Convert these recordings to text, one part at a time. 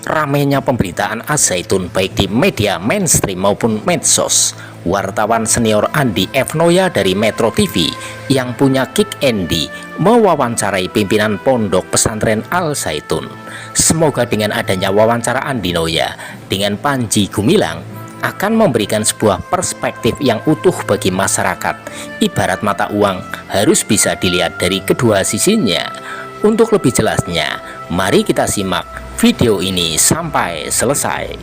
Ramainya pemberitaan Az-Zaitun baik di media mainstream maupun medsos, wartawan senior Andi F. Noya dari Metro TV yang punya Kick Andy mewawancarai pimpinan Pondok Pesantren Al-Zaitun. Semoga dengan adanya wawancara Andi Noya dengan Panji Gumilang akan memberikan sebuah perspektif yang utuh bagi masyarakat. Ibarat mata uang harus bisa dilihat dari kedua sisinya. Untuk lebih jelasnya, mari kita simak video ini sampai selesai.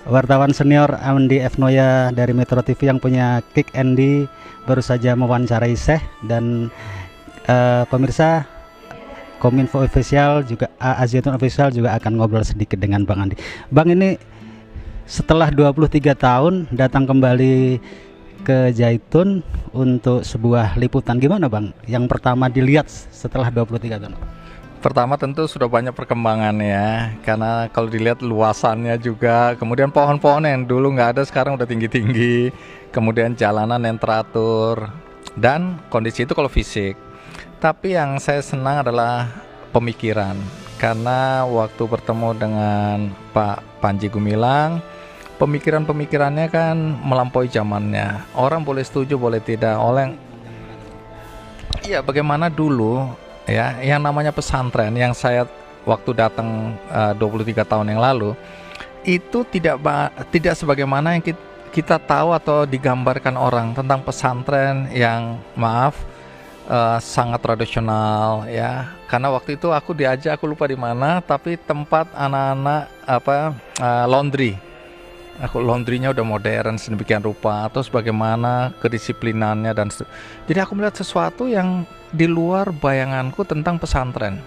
Wartawan senior Andi F. Noya dari Metro TV yang punya Kick Andy baru saja mewawancarai Syekh, dan pemirsa Kominfo Official juga Az-Zaitun Official juga akan ngobrol sedikit dengan Bang Andi. Bang, ini setelah 23 tahun datang kembali ke Zaitun untuk sebuah liputan, gimana Bang? Yang pertama dilihat setelah 23 tahun. Pertama tentu sudah banyak perkembangan ya, karena kalau dilihat luasannya juga, kemudian pohon-pohon yang dulu nggak ada sekarang udah tinggi-tinggi, kemudian jalanan yang teratur, dan kondisi itu kalau fisik. Tapi yang saya senang adalah pemikiran, karena waktu bertemu dengan Pak Panji Gumilang, pemikiran-pemikirannya kan melampaui zamannya. Orang boleh setuju, boleh tidak. Iya, bagaimana dulu ya, yang namanya pesantren yang saya waktu datang 23 tahun yang lalu itu tidak sebagaimana yang kita tahu atau digambarkan orang tentang pesantren yang sangat tradisional ya. Karena waktu itu aku diajak, aku lupa di mana, tapi tempat anak-anak laundry. Laundrynya udah modern sedemikian rupa, atau bagaimana kedisiplinannya jadi aku melihat sesuatu yang di luar bayanganku tentang pesantren.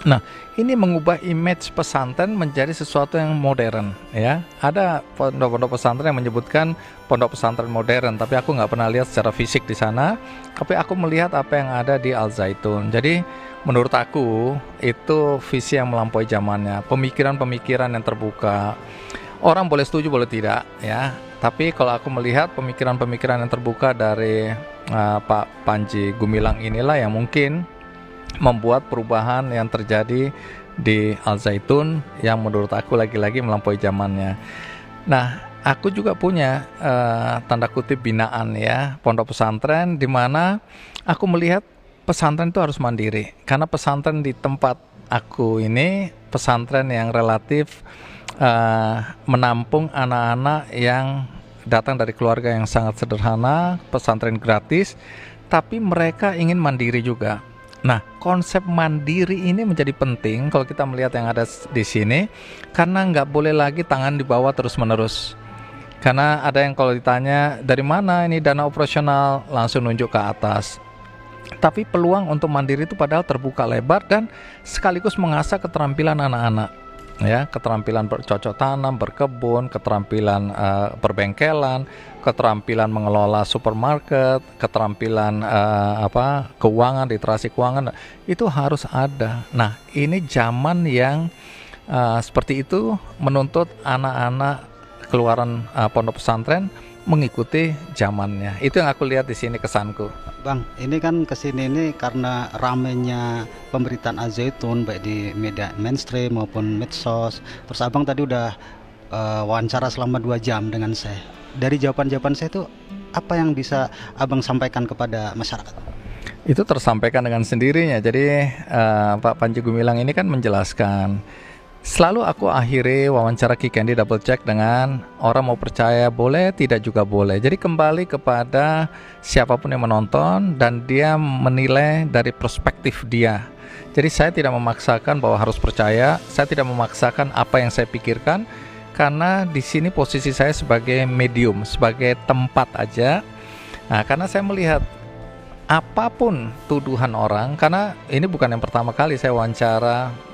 Nah, ini mengubah image pesantren menjadi sesuatu yang modern ya. Ada pondok-pondok pesantren yang menyebutkan pondok pesantren modern, tapi aku nggak pernah lihat secara fisik di sana. Tapi aku melihat apa yang ada di Al-Zaitun. Jadi menurut aku itu visi yang melampaui zamannya, pemikiran-pemikiran yang terbuka. Orang boleh setuju, boleh tidak ya. Tapi kalau aku melihat pemikiran-pemikiran yang terbuka dari Pak Panji Gumilang inilah yang mungkin membuat perubahan yang terjadi di Al-Zaitun yang menurut aku lagi-lagi melampaui zamannya. Nah, aku juga punya tanda kutip binaan ya, pondok pesantren, di mana aku melihat pesantren itu harus mandiri. Karena pesantren di tempat aku ini pesantren yang relatif menampung anak-anak yang datang dari keluarga yang sangat sederhana, pesantren gratis, tapi mereka ingin mandiri juga. Nah, konsep mandiri ini menjadi penting kalau kita melihat yang ada di sini, karena nggak boleh lagi tangan di bawah terus-menerus. Karena ada yang kalau ditanya dari mana ini dana operasional, langsung nunjuk ke atas. Tapi peluang untuk mandiri itu padahal terbuka lebar dan sekaligus mengasah keterampilan anak-anak. Ya, keterampilan bercocok tanam, berkebun, keterampilan perbengkelan, keterampilan mengelola supermarket, keterampilan keuangan, literasi keuangan, itu harus ada. Nah, ini zaman yang seperti itu menuntut anak-anak keluaran pondok pesantren mengikuti zamannya. Itu yang aku lihat di sini, kesanku. Bang, ini kan kesini ini karena ramainya pemberitaan Az-Zaitun baik di media mainstream maupun medsos. Terus abang tadi udah wawancara selama 2 jam dengan saya. Dari jawaban-jawaban saya itu apa yang bisa abang sampaikan kepada masyarakat? Itu tersampaikan dengan sendirinya. Jadi Pak Panji Gumilang ini kan menjelaskan. Selalu aku akhiri wawancara Kick Andy double check dengan orang mau percaya boleh, tidak juga boleh. Jadi kembali kepada siapapun yang menonton dan dia menilai dari perspektif dia. Jadi saya tidak memaksakan bahwa harus percaya, saya tidak memaksakan apa yang saya pikirkan, karena di sini posisi saya sebagai medium, sebagai tempat aja. Nah, karena saya melihat apapun tuduhan orang, karena ini bukan yang pertama kali saya wawancara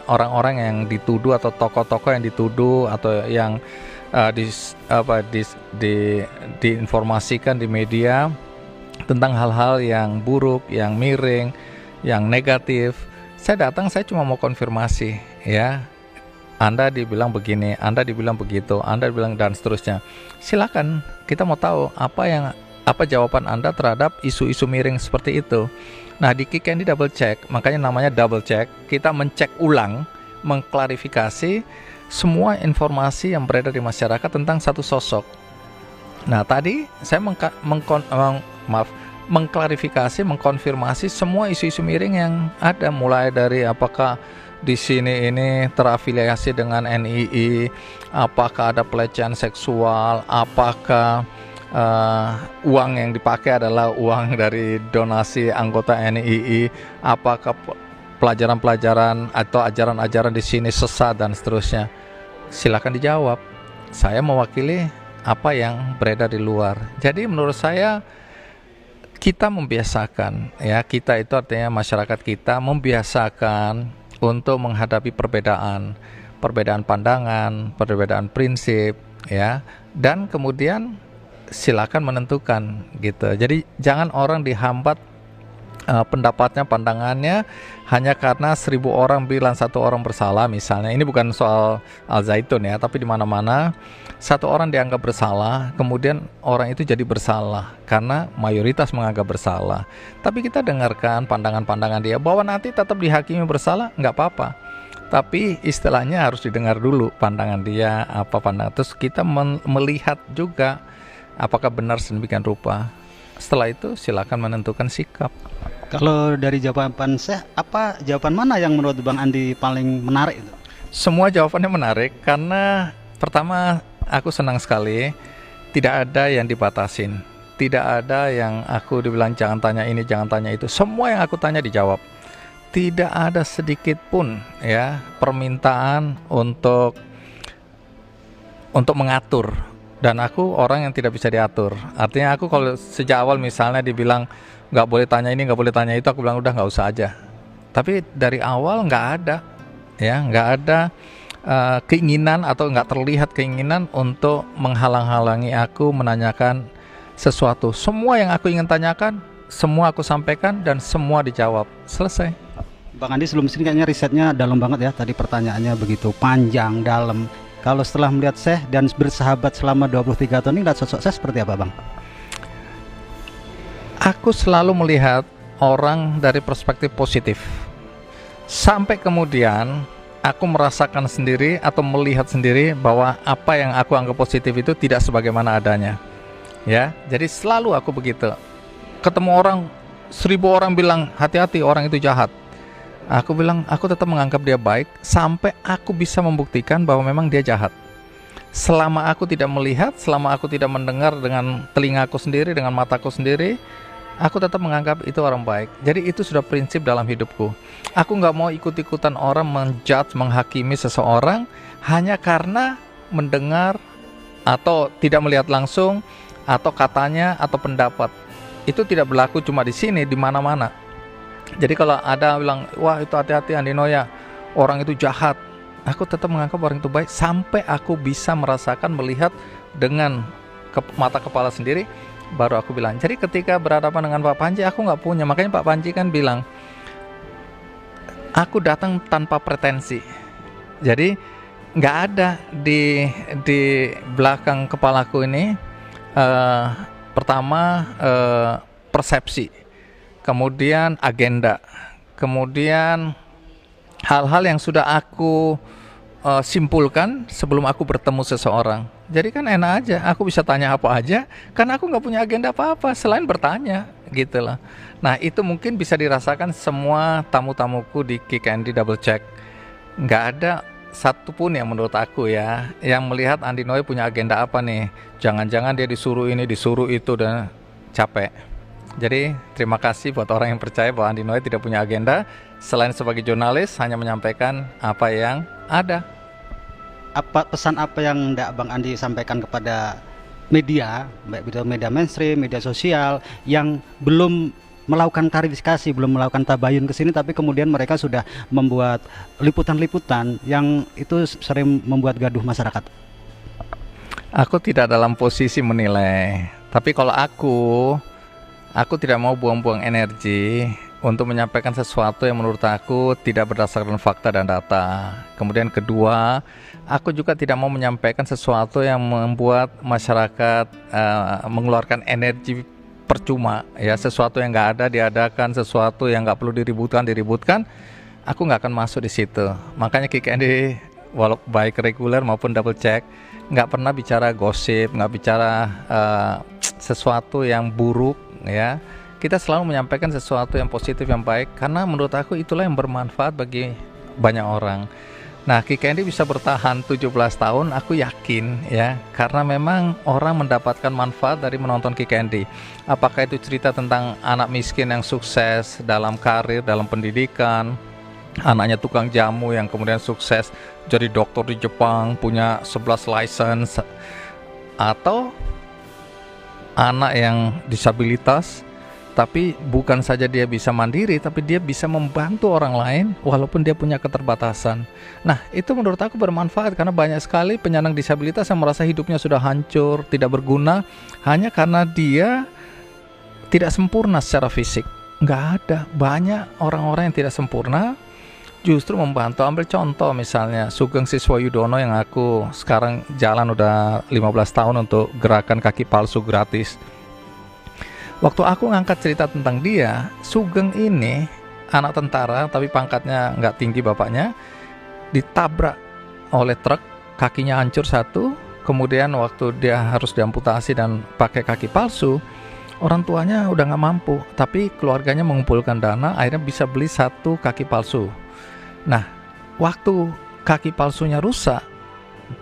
orang-orang yang dituduh atau tokoh-tokoh yang dituduh atau yang diinformasikan di media tentang hal-hal yang buruk, yang miring, yang negatif. Saya datang, saya cuma mau konfirmasi ya. Anda dibilang begini, Anda dibilang begitu, Anda dibilang dan seterusnya. Silakan, kita mau tahu apa jawaban Anda terhadap isu-isu miring seperti itu. Nah, di Kick Andy Double Check, makanya namanya double check, kita mencek ulang, mengklarifikasi semua informasi yang beredar di masyarakat tentang satu sosok. Nah, tadi saya mengklarifikasi, mengkonfirmasi semua isu-isu miring yang ada, mulai dari apakah di sini ini terafiliasi dengan NII, apakah ada pelecehan seksual, apakah uang yang dipakai adalah uang dari donasi anggota NII, apakah pelajaran-pelajaran atau ajaran-ajaran di sini sesat dan seterusnya. Silakan dijawab. Saya mewakili apa yang beredar di luar. Jadi menurut saya kita membiasakan, ya, kita itu artinya masyarakat kita membiasakan untuk menghadapi perbedaan pandangan, perbedaan prinsip, ya, dan kemudian silakan menentukan gitu. Jadi jangan orang dihambat pendapatnya, pandangannya hanya karena 1000 orang bilang 1 orang bersalah misalnya. Ini bukan soal Al Zaitun ya, tapi di mana-mana 1 orang dianggap bersalah, kemudian orang itu jadi bersalah karena mayoritas menganggap bersalah. Tapi kita dengarkan pandangan-pandangan dia bahwa nanti tetap dihakimi bersalah, nggak apa-apa. Tapi istilahnya harus didengar dulu pandangan dia, apa pandangan. Terus kita melihat juga apakah benar sedemikian rupa. Setelah itu silakan menentukan sikap. Kalau dari jawaban saya, apa jawaban mana yang menurut Bang Andi paling menarik itu? Semua jawabannya menarik karena pertama aku senang sekali tidak ada yang dibatasin. Tidak ada yang aku dibilang jangan tanya ini, jangan tanya itu. Semua yang aku tanya dijawab. Tidak ada sedikit pun ya permintaan untuk mengatur. Dan aku orang yang tidak bisa diatur. Artinya aku kalau sejak awal misalnya dibilang nggak boleh tanya ini, nggak boleh tanya itu, aku bilang udah nggak usah aja. Tapi dari awal nggak ada, ya, nggak ada keinginan atau nggak terlihat keinginan untuk menghalang-halangi aku menanyakan sesuatu. Semua yang aku ingin tanyakan, semua aku sampaikan dan semua dijawab. Selesai. Bang Andi sebelum sini kayaknya risetnya dalam banget ya. Tadi pertanyaannya begitu panjang, dalam. Kalau setelah melihat Syekh dan bersahabat selama 23 tahun ini, lihat sosok Syekh seperti apa, Bang? Aku selalu melihat orang dari perspektif positif. Sampai kemudian aku merasakan sendiri atau melihat sendiri bahwa apa yang aku anggap positif itu tidak sebagaimana adanya. Ya, jadi selalu aku begitu. Ketemu orang, 1000 orang bilang hati-hati orang itu jahat. Aku bilang aku tetap menganggap dia baik sampai aku bisa membuktikan bahwa memang dia jahat. Selama aku tidak melihat, selama aku tidak mendengar dengan telingaku sendiri, dengan mataku sendiri, aku tetap menganggap itu orang baik. Jadi itu sudah prinsip dalam hidupku. Aku nggak mau ikut-ikutan orang menjudge, menghakimi seseorang hanya karena mendengar atau tidak melihat langsung atau katanya atau pendapat. Itu tidak berlaku cuma di sini, di mana-mana. Jadi kalau ada bilang, wah itu hati-hati Andi Noya, orang itu jahat, aku tetap menganggap orang itu baik sampai aku bisa merasakan, melihat dengan mata kepala sendiri, baru aku bilang. Jadi ketika berhadapan dengan Pak Panji, aku nggak punya. Makanya Pak Panji kan bilang, aku datang tanpa pretensi. Jadi nggak ada di belakang kepalaku ini pertama persepsi, kemudian agenda, kemudian hal-hal yang sudah aku simpulkan sebelum aku bertemu seseorang. Jadi kan enak aja, aku bisa tanya apa aja, karena aku nggak punya agenda apa-apa selain bertanya, gitu lah. Nah itu mungkin bisa dirasakan semua tamu-tamuku di Kick Andy Double Check. Nggak ada satupun yang menurut aku ya, yang melihat Andi Noya punya agenda apa nih. Jangan-jangan dia disuruh ini, disuruh itu, dan capek. Jadi terima kasih buat orang yang percaya bahwa Andi Noya tidak punya agenda selain sebagai jurnalis hanya menyampaikan apa yang ada. Apa pesan apa yang Bang Andi sampaikan kepada media, baik media mainstream, media sosial yang belum melakukan klarifikasi, belum melakukan tabayun ke sini, tapi kemudian mereka sudah membuat liputan-liputan yang itu sering membuat gaduh masyarakat? Aku tidak dalam posisi menilai, tapi kalau aku tidak mau buang-buang energi untuk menyampaikan sesuatu yang menurut aku tidak berdasarkan fakta dan data. Kemudian kedua, aku juga tidak mau menyampaikan sesuatu yang membuat masyarakat mengeluarkan energi percuma, ya, sesuatu yang nggak ada diadakan, sesuatu yang nggak perlu diributkan. Aku nggak akan masuk di situ. Makanya Kick Andy, walau baik reguler maupun double check, nggak pernah bicara gosip, nggak bicara sesuatu yang buruk, ya. Kita selalu menyampaikan sesuatu yang positif, yang baik, karena menurut aku itulah yang bermanfaat bagi banyak orang. Nah, Kick Andy bisa bertahan 17 tahun, aku yakin, ya, karena memang orang mendapatkan manfaat dari menonton Kick Andy. Apakah itu cerita tentang anak miskin yang sukses dalam karir, dalam pendidikan, anaknya tukang jamu yang kemudian sukses jadi dokter di Jepang, punya 11 license, atau anak yang disabilitas tapi bukan saja dia bisa mandiri, tapi dia bisa membantu orang lain walaupun dia punya keterbatasan. Nah, itu menurut aku bermanfaat, karena banyak sekali penyandang disabilitas yang merasa hidupnya sudah hancur, tidak berguna, hanya karena dia tidak sempurna secara fisik. Nggak ada, banyak orang-orang yang tidak sempurna justru membantu. Ambil contoh misalnya Sugeng Siswayudono yang aku sekarang jalan udah 15 tahun untuk gerakan kaki palsu gratis. Waktu aku ngangkat cerita tentang dia, Sugeng ini anak tentara tapi pangkatnya nggak tinggi bapaknya, ditabrak oleh truk, kakinya hancur satu, kemudian waktu dia harus diamputasi dan pakai kaki palsu, orang tuanya udah nggak mampu, tapi keluarganya mengumpulkan dana, akhirnya bisa beli satu kaki palsu. Nah, waktu kaki palsunya rusak,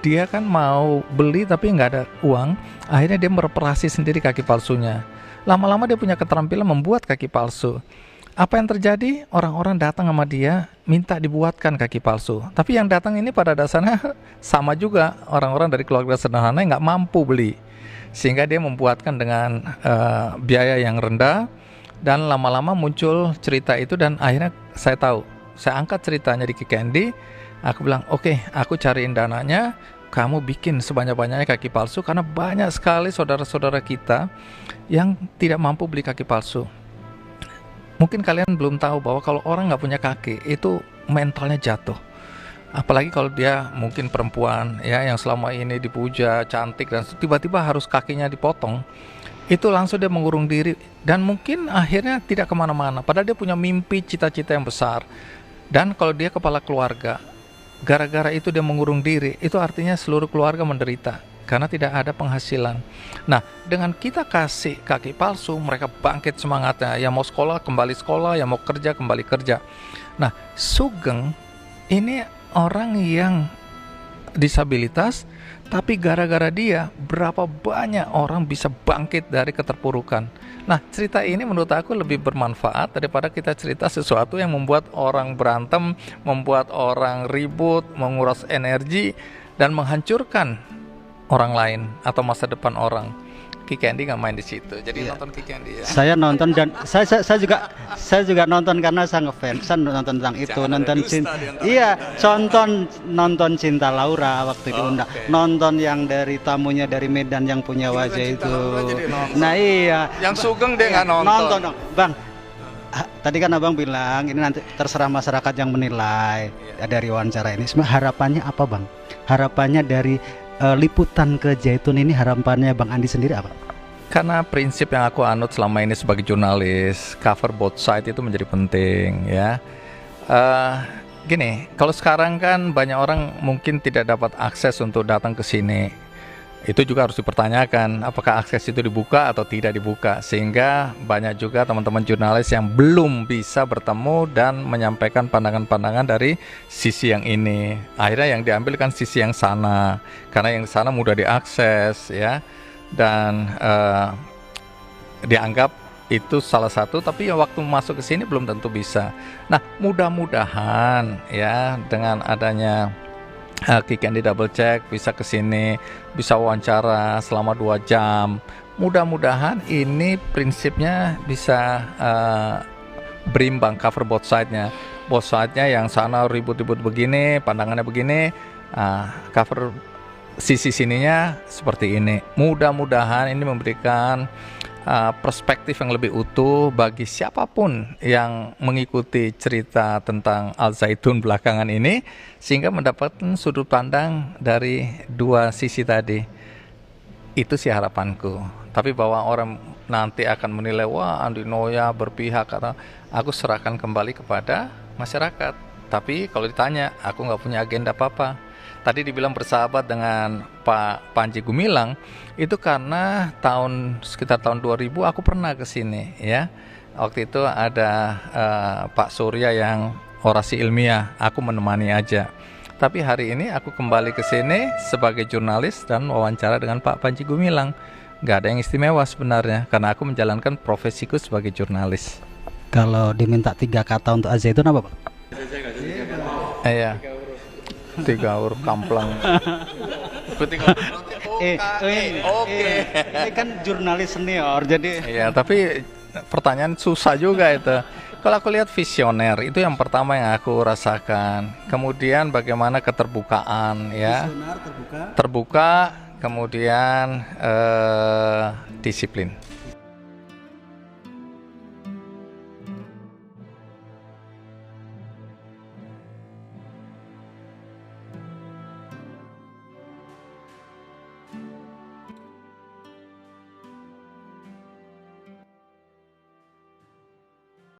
dia kan mau beli tapi nggak ada uang, akhirnya dia mereparasi sendiri kaki palsunya. Lama-lama dia punya keterampilan membuat kaki palsu. Apa yang terjadi? Orang-orang datang sama dia minta dibuatkan kaki palsu. Tapi yang datang ini pada dasarnya sama juga, orang-orang dari keluarga sederhana yang nggak mampu beli. Sehingga dia membuatkan dengan biaya yang rendah, dan lama-lama muncul cerita itu, dan akhirnya saya tahu. Saya angkat ceritanya di Kick Andy, aku bilang, oke, aku cariin dananya, kamu bikin sebanyak-banyaknya kaki palsu, karena banyak sekali saudara-saudara kita yang tidak mampu beli kaki palsu. Mungkin kalian belum tahu bahwa kalau orang nggak punya kaki, itu mentalnya jatuh. Apalagi kalau dia mungkin perempuan, ya, yang selama ini dipuja, cantik, dan tiba-tiba harus kakinya dipotong, itu langsung dia mengurung diri, dan mungkin akhirnya tidak kemana-mana, padahal dia punya mimpi, cita-cita yang besar. Dan kalau dia kepala keluarga, gara-gara itu dia mengurung diri, itu artinya seluruh keluarga menderita karena tidak ada penghasilan. Nah, dengan kita kasih kaki palsu, mereka bangkit semangatnya. Yang mau sekolah kembali sekolah, yang mau kerja kembali kerja. Nah, Sugeng ini orang yang disabilitas, tapi gara-gara dia berapa banyak orang bisa bangkit dari keterpurukan. Nah, cerita ini menurut aku lebih bermanfaat daripada kita cerita sesuatu yang membuat orang berantem, membuat orang ribut, menguras energi, dan menghancurkan orang lain atau masa depan orang. Kick Andy nggak main di situ, jadi nonton Kick Andy ya. Saya nonton, dan saya juga nonton karena saya ngefans. Saya nonton tentang itu. Jangan nonton nonton Cinta Laura waktu diundang. Nonton yang dari tamunya dari Medan yang punya wajah itu. Nah, iya. Yang Sugeng dia nggak nonton. Nonton dong, Bang. Tadi kan abang bilang ini nanti terserah masyarakat yang menilai dari wawancara ini. Sebenarnya harapannya apa, Bang? Harapannya dari liputan ke Zaitun ini, harapannya Bang Andi sendiri apa? Karena prinsip yang aku anut selama ini sebagai jurnalis, cover both side itu menjadi penting, ya. Gini, kalau sekarang kan banyak orang mungkin tidak dapat akses untuk datang ke sini. Itu juga harus dipertanyakan, apakah akses itu dibuka atau tidak dibuka, sehingga banyak juga teman-teman jurnalis yang belum bisa bertemu dan menyampaikan pandangan-pandangan dari sisi yang ini. Akhirnya yang diambil kan sisi yang sana, karena yang sana mudah diakses, ya, dan dianggap itu salah satu, tapi ya waktu masuk ke sini belum tentu bisa. Nah, mudah-mudahan ya dengan adanya Kick Andy Double Check bisa ke sini, bisa wawancara selama 2 jam. Mudah-mudahan ini prinsipnya bisa berimbang, cover both side-nya. Both side-nya yang sana ribut-ribut begini, pandangannya begini, cover sisi sininya seperti ini. Mudah-mudahan ini memberikan perspektif yang lebih utuh bagi siapapun yang mengikuti cerita tentang Al Zaitun belakangan ini, sehingga mendapatkan sudut pandang dari dua sisi tadi. Itu sih harapanku. Tapi bahwa orang nanti akan menilai, wah Andi Noya berpihak, karena aku serahkan kembali kepada masyarakat. Tapi kalau ditanya, aku nggak punya agenda apa-apa. Tadi dibilang bersahabat dengan Pak Panji Gumilang, itu karena sekitar tahun 2000 aku pernah ke sini ya. Waktu itu ada Pak Surya yang orasi ilmiah, aku menemani aja. Tapi hari ini aku kembali ke sini sebagai jurnalis dan wawancara dengan Pak Panji Gumilang. Gak ada yang istimewa sebenarnya, karena aku menjalankan profesiku sebagai jurnalis. Kalau diminta 3 kata untuk Al Zaitun apa, Pak? Iya. 3 huruf kamplang. Oke. Ini kan jurnalis senior, jadi Iya, tapi pertanyaan susah juga itu. Kalau aku lihat visioner, itu yang pertama yang aku rasakan. Kemudian bagaimana keterbukaan ya. visioner, Terbuka, kemudian disiplin.